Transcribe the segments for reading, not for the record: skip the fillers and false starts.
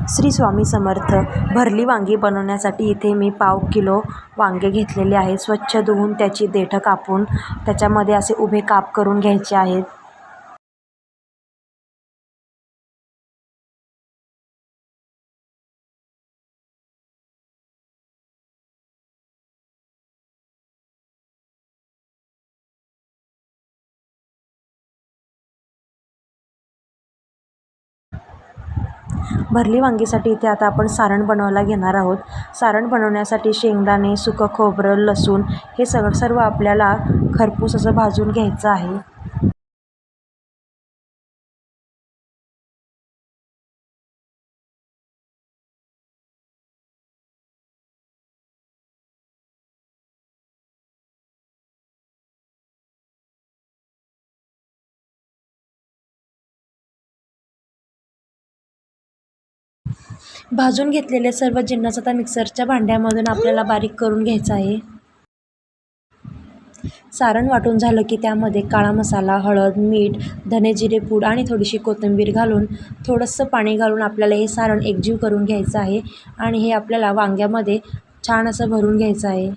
श्री स्वामी समर्थ. भरली वांगी बनवण्यासाठी इथे मी 1/2 किलो वांगे घेतलेले आहे. स्वच्छ धुवून त्याची देठं कापून त्याच्यामध्ये असे उभे काप करून घ्यायचे आहेत. भरली वांगीसाठी इथे आता आपण सारण बनवायला घेणार आहोत. सारण बनवण्यासाठी शेंगदाणे, सुकं खोबरं, लसूण हे सर्व आपल्याला खरपूस असं भाजून घ्यायचं आहे. भाजून घेतलेले सर्व जिन्नस आता मिक्सरच्या भांड्यामधून आपल्याला बारीक करून घ्यायचं आहे. सारण वाटून झालं की त्यामध्ये काळा मसाला, हळद, मीठ, धने जिरे पूड आणि थोडीशी कोथिंबीर घालून थोडंसं पाणी घालून आपल्याला हे सारण एकजीव करून घ्यायचं आहे आणि हे आपल्याला वांग्यामध्ये छान असं भरून घ्यायचं आहे.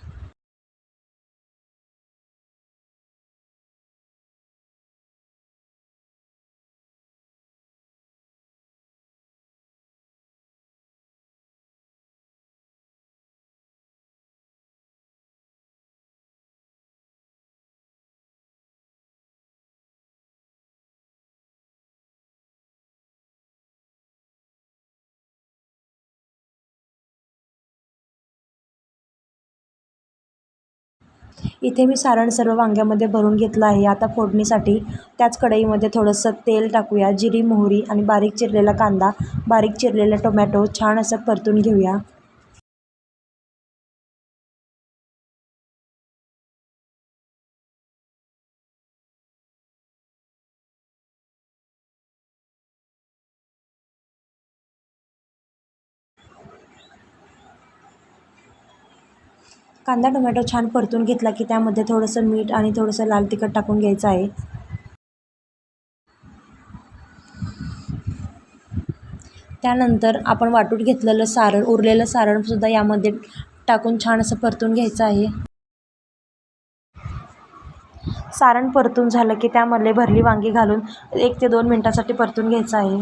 इथे मी सारण सर्व वांग्यामध्ये भरून घेतलं आहे. आता फोडणीसाठी त्याच कढईमध्ये थोडंसं तेल टाकूया. जिरी, मोहरी आणि बारीक चिरलेला कांदा, बारीक चिरलेला टोमॅटो छान असं परतून घेऊया. कांदा टोमॅटो छान परतून घेतला की त्यामध्ये थोडंसं मीठ आणि थोडंसं लाल तिखट टाकून घ्यायचं आहे. त्यानंतर आपण वाटून घेतलेलं सारण, उरलेलं सारणसुद्धा यामध्ये टाकून छान असं परतून घ्यायचं आहे. सारण परतून झालं की त्यामध्ये भरली वांगी घालून 1 ते 2 मिनटासाठी परतून घ्यायचं आहे.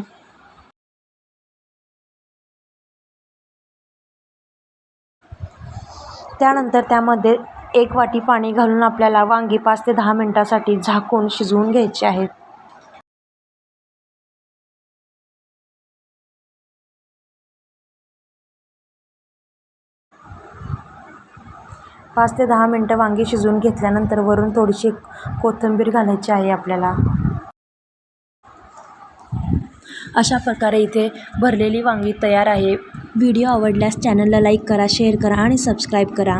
त्यानंतर त्यामध्ये 1 वाटी पाणी घालून आपल्याला वांगी 5 ते 10 मिनटासाठी झाकून शिजवून घ्यायची आहेत. 5 ते 10 मिनटं वांगी शिजवून घेतल्यानंतर वरून थोडीशी कोथिंबीर घालायची आहे आपल्याला. अशा प्रकारे इथे भरलेली वांगी तयार आहे. व्हिडिओ आवडल्यास चॅनलला लाईक करा, शेअर करा आणि सबस्क्राईब करा.